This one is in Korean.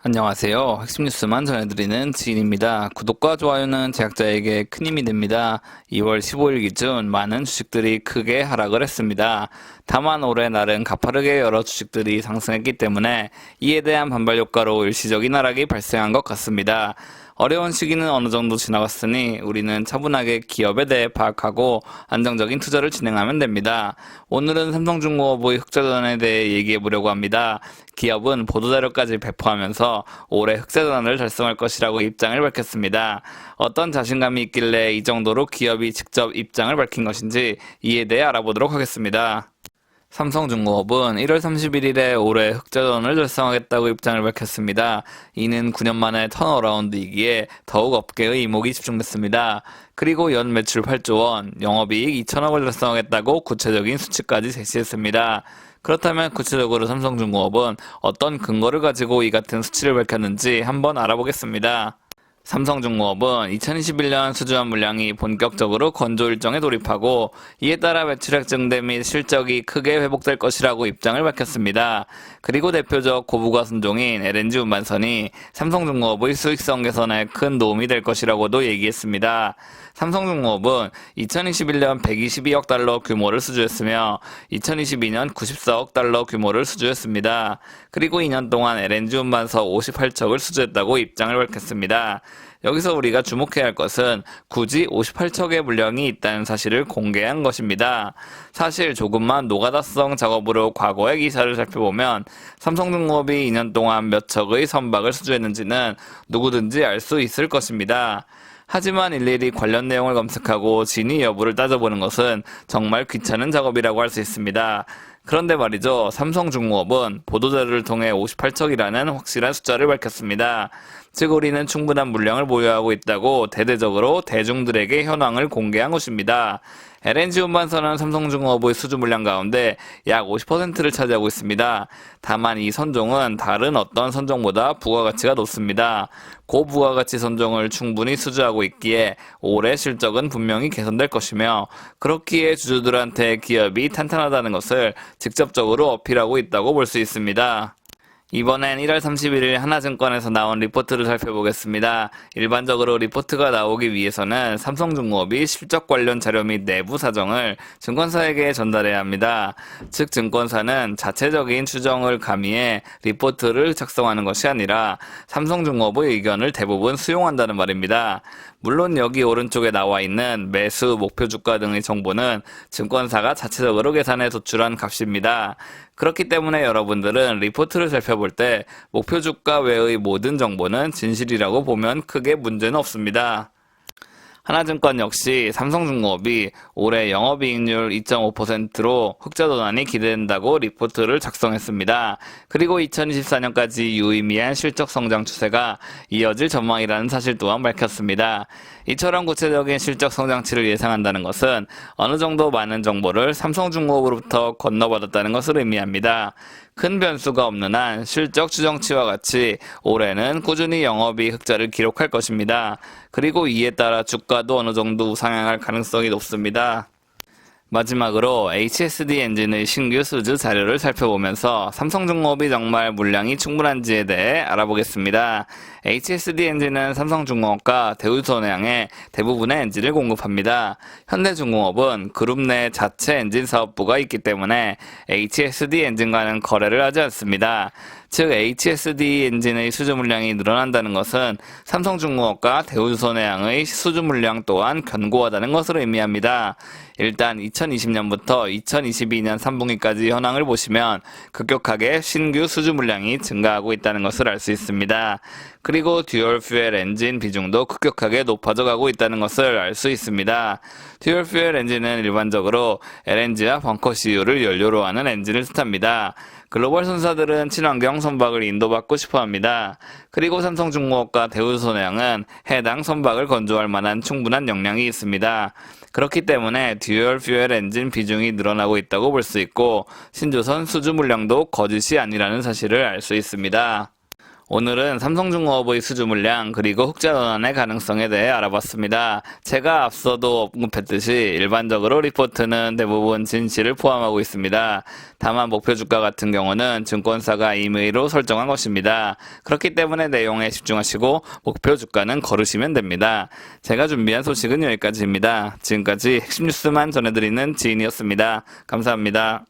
안녕하세요. 핵심 뉴스만 전해드리는 지인입니다. 구독과 좋아요는 제작자에게 큰 힘이 됩니다. 2월 15일 기준 많은 주식들이 크게 하락을 했습니다. 다만 올해 날은 가파르게 여러 주식들이 상승했기 때문에 이에 대한 반발 효과로 일시적인 하락이 발생한 것 같습니다. 어려운 시기는 어느 정도 지나갔으니 우리는 차분하게 기업에 대해 파악하고 안정적인 투자를 진행하면 됩니다. 오늘은 삼성중공업의 흑자전환에 대해 얘기해 보려고 합니다. 기업은 보도자료까지 배포하면서 올해 흑자전환을 달성할 것이라고 입장을 밝혔습니다. 어떤 자신감이 있길래 이 정도로 기업이 직접 입장을 밝힌 것인지 이에 대해 알아보도록 하겠습니다. 삼성중공업은 1월 31일에 올해 흑자전환을 달성하겠다고 입장을 밝혔습니다. 이는 9년 만에 턴어라운드이기에 더욱 업계의 이목이 집중됐습니다. 그리고 연 매출 8조 원, 영업이익 2천억을 달성하겠다고 구체적인 수치까지 제시했습니다. 그렇다면 구체적으로 삼성중공업은 어떤 근거를 가지고 이 같은 수치를 밝혔는지 한번 알아보겠습니다. 삼성중공업은 2021년 수주한 물량이 본격적으로 건조 일정에 돌입하고 이에 따라 매출액 증대 및 실적이 크게 회복될 것이라고 입장을 밝혔습니다. 그리고 대표적 고부가 순종인 LNG 운반선이 삼성중공업의 수익성 개선에 큰 도움이 될 것이라고도 얘기했습니다. 삼성중공업은 2021년 122억 달러 규모를 수주했으며 2022년 94억 달러 규모를 수주했습니다. 그리고 2년 동안 LNG 운반서 58척을 수주했다고 입장을 밝혔습니다. 여기서 우리가 주목해야 할 것은 굳이 58척의 물량이 있다는 사실을 공개한 것입니다. 사실 조금만 노가다성 작업으로 과거의 기사를 살펴보면 삼성중공업이 2년 동안 몇 척의 선박을 수주했는지는 누구든지 알 수 있을 것입니다. 하지만 일일이 관련 내용을 검색하고 진위 여부를 따져보는 것은 정말 귀찮은 작업이라고 할 수 있습니다. 그런데 말이죠. 삼성중공업은 보도자료를 통해 58척이라는 확실한 숫자를 밝혔습니다. 즉 우리는 충분한 물량을 보유하고 있다고 대대적으로 대중들에게 현황을 공개한 것입니다. LNG 운반선은 삼성중공업의 수주 물량 가운데 약 50%를 차지하고 있습니다. 다만 이 선종은 다른 어떤 선종보다 부가가치가 높습니다. 고부가가치 선종을 충분히 수주하고 있기에 올해 실적은 분명히 개선될 것이며 그렇기에 주주들한테 기업이 탄탄하다는 것을 직접적으로 어필하고 있다고 볼 수 있습니다. 이번엔 1월 31일 하나증권에서 나온 리포트를 살펴보겠습니다. 일반적으로 리포트가 나오기 위해서는 삼성중공업이 실적 관련 자료 및 내부 사정을 증권사에게 전달해야 합니다. 즉 증권사는 자체적인 추정을 가미해 리포트를 작성하는 것이 아니라 삼성중공업의 의견을 대부분 수용한다는 말입니다. 물론 여기 오른쪽에 나와 있는 매수, 목표 주가 등의 정보는 증권사가 자체적으로 계산해 도출한 값입니다. 그렇기 때문에 여러분들은 리포트를 살펴볼 때 목표 주가 외의 모든 정보는 진실이라고 보면 크게 문제는 없습니다. 하나증권 역시 삼성중공업이 올해 영업이익률 2.5%로 흑자전환이 기대된다고 리포트를 작성했습니다. 그리고 2024년까지 유의미한 실적 성장 추세가 이어질 전망이라는 사실 또한 밝혔습니다. 이처럼 구체적인 실적 성장치를 예상한다는 것은 어느 정도 많은 정보를 삼성중공업으로부터 건너받았다는 것을 의미합니다. 큰 변수가 없는 한 실적 추정치와 같이 올해는 꾸준히 영업이익 흑자를 기록할 것입니다. 그리고 이에 따라 주가도 어느 정도 우상향할 가능성이 높습니다. 마지막으로 HSD 엔진의 신규 수주 자료를 살펴보면서 삼성중공업이 정말 물량이 충분한지에 대해 알아보겠습니다. HSD 엔진은 삼성중공업과 대우손해양에 대부분의 엔진을 공급합니다. 현대중공업은 그룹 내 자체 엔진 사업부가 있기 때문에 HSD 엔진과는 거래를 하지 않습니다. 즉 HSD 엔진의 수주 물량이 늘어난다는 것은 삼성중공업과 대우손해양의 수주 물량 또한 견고하다는 것을 의미합니다. 일단 2020년부터 2022년 3분기까지 현황을 보시면 급격하게 신규 수주 물량이 증가하고 있다는 것을 알 수 있습니다. 그리고 듀얼 퓨엘 엔진 비중도 급격하게 높아져 가고 있다는 것을 알 수 있습니다. 듀얼 퓨엘 엔진은 일반적으로 LNG와 벙커CU를 연료로 하는 엔진을 뜻합니다. 글로벌 선사들은 친환경 선박을 인도받고 싶어합니다. 그리고 삼성중공업과 대우손해양은 해당 선박을 건조할 만한 충분한 역량이 있습니다. 그렇기 때문에 듀얼 퓨엘 엔진 비중이 늘어나고 있다고 볼 수 있고 신조선 수주 물량도 거짓이 아니라는 사실을 알 수 있습니다. 오늘은 삼성중공업의 수주 물량 그리고 흑자 전환의 가능성에 대해 알아봤습니다. 제가 앞서도 언급했듯이 일반적으로 리포트는 대부분 진실을 포함하고 있습니다. 다만 목표 주가 같은 경우는 증권사가 임의로 설정한 것입니다. 그렇기 때문에 내용에 집중하시고 목표 주가는 거르시면 됩니다. 제가 준비한 소식은 여기까지입니다. 지금까지 핵심 뉴스만 전해드리는 지인이었습니다. 감사합니다.